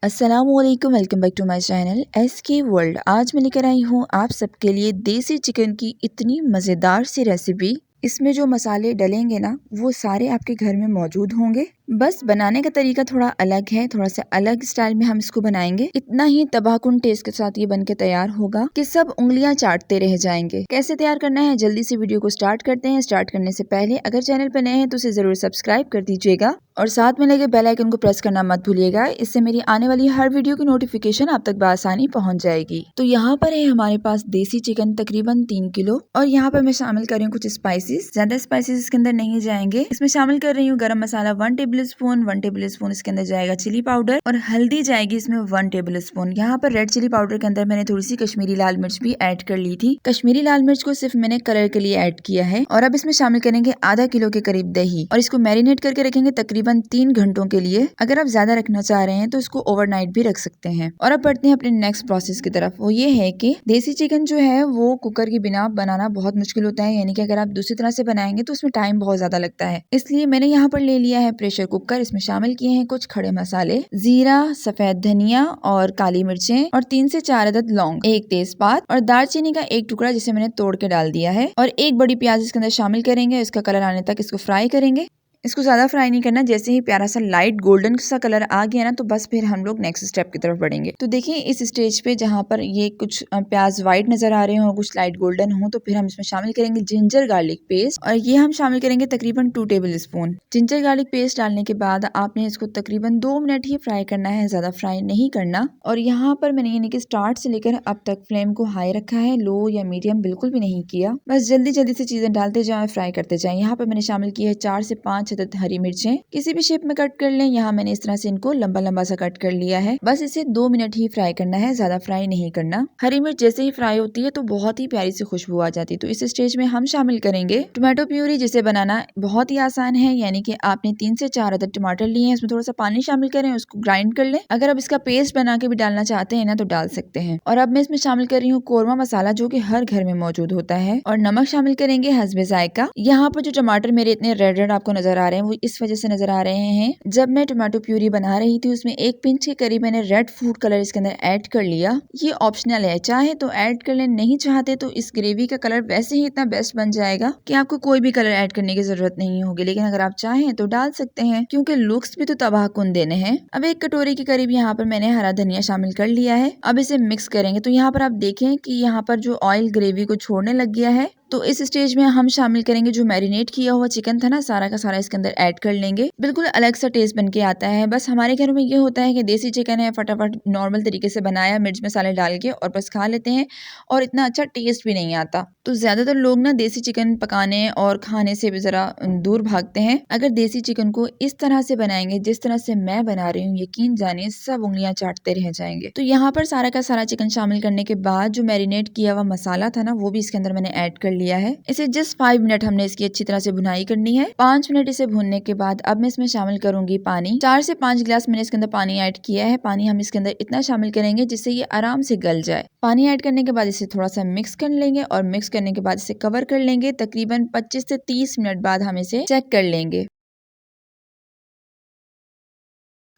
अस्सलामुअलैकुम, welcome back to my channel SK world. आज मैं लेकर आई हूँ आप सबके लिए देसी चिकन की इतनी मज़ेदार सी रेसिपी। इसमें जो मसाले डलेंगे ना वो सारे आपके घर में मौजूद होंगे। बस बनाने का तरीका थोड़ा अलग है, थोड़ा सा अलग स्टाइल में हम इसको बनाएंगे। इतना ही तबाहकुन टेस्ट के साथ ये बनके तैयार होगा कि सब उंगलियां चाटते रह जाएंगे। कैसे तैयार करना है जल्दी से वीडियो को स्टार्ट करते हैं। स्टार्ट करने से पहले अगर चैनल पर नए हैं तो उसे जरूर सब्सक्राइब कर दीजिएगा और साथ में लगे बेल आइकन को प्रेस करना मत भूलिएगा। इससे मेरी आने वाली हर वीडियो की नोटिफिकेशन आप तक बआसानी पहुंच जाएगी। तो यहाँ पर है हमारे पास देसी चिकन तकरीबन 3 किलो और यहाँ पर मैं शामिल कर रही हूँ कुछ स्पाइसेस। ज्यादा स्पाइसेस इसके अंदर नहीं जाएंगे। इसमें शामिल कर रही हूँ गरम मसाला 1 टेबल स्पून, इसके अंदर जाएगा चिली पाउडर और हल्दी जाएगी इसमें 1 टेबल स्पून। यहाँ पर रेड चिली पाउडर के अंदर मैंने थोड़ी सी कश्मीरी लाल मिर्च भी ऐड कर ली थी। कश्मीरी लाल मिर्च को सिर्फ मैंने कलर के लिए ऐड किया है। और अब इसमें शामिल करेंगे आधा किलो के करीब दही और इसको मैरिनेट करके रखेंगे तकरीबन 3 घंटों के लिए। अगर आप ज्यादा रखना चाह रहे हैं तो इसको ओवरनाइट भी रख सकते हैं। और अब बढ़ते हैं अपने नेक्स्ट प्रोसेस की तरफ। वो ये है कि देसी चिकन जो है वो कुकर के बिना बनाना बहुत मुश्किल होता है, यानी कि अगर आप दूसरी तरह से बनाएंगे तो उसमें टाइम बहुत ज्यादा लगता है। इसलिए मैंने यहाँ पर ले लिया है प्रेशर कुकर। इसमें शामिल किए हैं कुछ खड़े मसाले, जीरा, सफेद धनिया और काली मिर्चें और 3 से 4 अदद लौंग, एक तेजपात और दालचीनी का एक टुकड़ा जिसे मैंने तोड़ के डाल दिया है और एक बड़ी प्याज इसके अंदर शामिल करेंगे। इसका कलर आने तक इसको फ्राई करेंगे। इसको ज्यादा फ्राई नहीं करना। जैसे ही प्यारा सा लाइट गोल्डन सा कलर आ गया ना तो बस फिर हम लोग नेक्स्ट स्टेप की तरफ बढ़ेंगे। तो देखिए इस स्टेज पे जहाँ पर ये कुछ प्याज व्हाइट नजर आ रहे हो, कुछ लाइट गोल्डन हो, तो फिर हम इसमें शामिल करेंगे जिंजर गार्लिक पेस्ट और ये हम शामिल करेंगे तकरीबन 2 table spoon. Ginger garlic paste डालने के बाद आपने इसको तकरीबन 2 मिनट ही फ्राई करना है, ज्यादा फ्राई नहीं करना। और यहाँ पर मैंने यानी कि स्टार्ट से लेकर अब तक फ्लेम को हाई रखा है, लो या मीडियम बिल्कुल भी नहीं किया। बस जल्दी जल्दी से चीजें डालते जाए, फ्राई करते जाए। यहाँ पर मैंने शामिल की है 4 से 5 अदद हरी मिर्चें। किसी भी शेप में कट कर लें। यहाँ मैंने इस तरह से इनको लंबा लंबा सा कट कर लिया है। बस इसे 2 मिनट ही फ्राई करना है, ज्यादा फ्राई नहीं करना। हरी मिर्च जैसे ही फ्राई होती है तो बहुत ही प्यारी सी खुशबू आ जाती है। तो इस स्टेज में हम शामिल करेंगे टोमेटो प्यूरी, जिसे बनाना बहुत ही आसान है। यानी कि आपने 3 से 4 अदद टमाटर लिए हैं, इसमें थोड़ा सा पानी शामिल करें, उसको ग्राइंड कर लें। अगर आप इसका पेस्ट बना के भी डालना चाहते हैं ना तो डाल सकते हैं। और अब मैं इसमें शामिल कर रही हूँ कोरमा मसाला, जो कि हर घर में मौजूद होता है। और नमक शामिल करेंगे हस्बे जायका। यहाँ पर जो टमाटर मेरे इतने रेड रेड आपको नजर आ रहे हैं वो इस वजह से नजर आ रहे हैं। जब मैं टोमेटो प्यूरी बना रही थी उसमें 1 पिंच के करीब मैंने रेड फूड कलर इसके अंदर ऐड कर लिया। ये ऑप्शनल है, चाहे तो ऐड कर ले, नहीं चाहते तो इस ग्रेवी का कलर वैसे ही इतना बेस्ट बन जाएगा कि आपको कोई भी कलर ऐड करने की जरूरत नहीं होगी। लेकिन अगर आप चाहें तो डाल सकते हैं, क्योंकि लुक्स भी तो तबाहकुन देने हैं। अब 1 कटोरी के करीब यहाँ पर मैंने हरा धनिया शामिल कर लिया है। अब इसे मिक्स करेंगे। तो यहाँ पर आप देखें कि यहाँ पर जो ऑयल ग्रेवी को छोड़ने लग गया है। तो इस स्टेज में हम शामिल करेंगे जो मैरिनेट किया हुआ चिकन था ना, सारा का सारा इसके अंदर ऐड कर लेंगे। बिल्कुल अलग सा टेस्ट बन के आता है। बस हमारे घर में ये होता है कि देसी चिकन है, फटाफट नॉर्मल तरीके से बनाया, मिर्च मसाले डाल के और बस खा लेते हैं और इतना अच्छा टेस्ट भी नहीं आता। तो ज्यादातर लोग ना देसी चिकन पकाने और खाने से भी जरा दूर भागते हैं। अगर देसी चिकन को इस तरह से बनाएंगे जिस तरह से मैं बना रही हूँ, यकीन जानिए सब उंगलियां चाटते रह जाएंगे। तो यहाँ पर सारा का सारा चिकन शामिल करने के बाद जो मैरिनेट किया हुआ मसाला था ना वो भी इसके अंदर मैंने ऐड कर लिया है। इसे जस्ट 5 मिनट हमने इसकी अच्छी तरह से भुनाई करनी है। 5 मिनट इसे भूनने के बाद अब मैं इसमें शामिल करूंगी पानी। 4 से 5 गिलास मैंने इसके अंदर पानी ऐड किया है। पानी हम इसके अंदर इतना शामिल करेंगे जिससे ये आराम से गल जाए। पानी ऐड करने के बाद इसे थोड़ा सा मिक्स कर लेंगे और मिक्स करने के बाद इसे कवर कर लेंगे। तकरीबन 25 से 30 मिनट बाद हम इसे चेक कर लेंगे।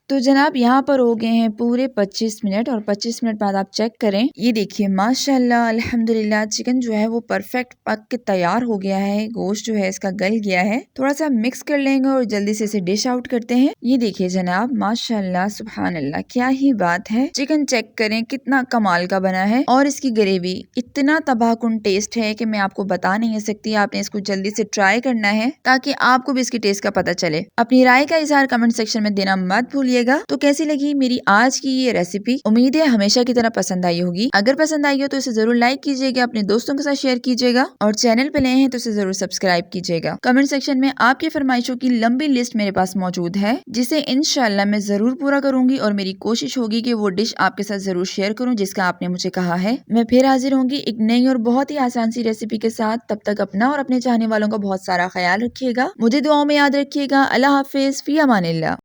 तो जनाब यहाँ पर हो गए हैं पूरे 25 मिनट और 25 मिनट बाद आप चेक करें। ये देखिए माशाल्लाह अल्हम्दुलिल्लाह चिकन जो है वो परफेक्ट पक के तैयार हो गया है। गोश्त जो है इसका गल गया है। थोड़ा सा मिक्स कर लेंगे और जल्दी से इसे डिश आउट करते हैं। ये देखिए जनाब माशाल्लाह सुभान अल्लाह, क्या ही बात है। चिकन चेक करें कितना कमाल का बना है और इसकी ग्रेवी इतना तबाहकुन टेस्ट है कि मैं आपको बता नहीं सकती। आपने इसको जल्दी से ट्राई करना है ताकि आपको भी इसकी टेस्ट का पता चले। अपनी राय का इजहार कमेंट सेक्शन में देना मत भूलिएगा। तो कैसी लगी मेरी आज की ये रेसिपी? उम्मीद है हमेशा की तरह पसंद आई होगी। अगर पसंद आई हो तो इसे जरूर लाइक कीजिएगा, अपने दोस्तों के साथ शेयर कीजिएगा और चैनल पे नए हैं तो इसे जरूर सब्सक्राइब कीजिएगा। कमेंट सेक्शन में आपकी फरमाइशों की लंबी लिस्ट मेरे पास मौजूद है, जिसे इंशाल्लाह मैं जरूर पूरा करूंगी और मेरी कोशिश होगी कि वो डिश आपके साथ जरूर शेयर करूं जिसका आपने मुझे कहा है। मैं फिर हाजिर होंगी एक नई और बहुत ही आसान सी रेसिपी के साथ। तब तक अपना और अपने चाहने वालों का बहुत सारा ख्याल रखिएगा। मुझे दुआओं में याद रखिएगा। अल्लाह हाफिज, फी अमानिल्लाह।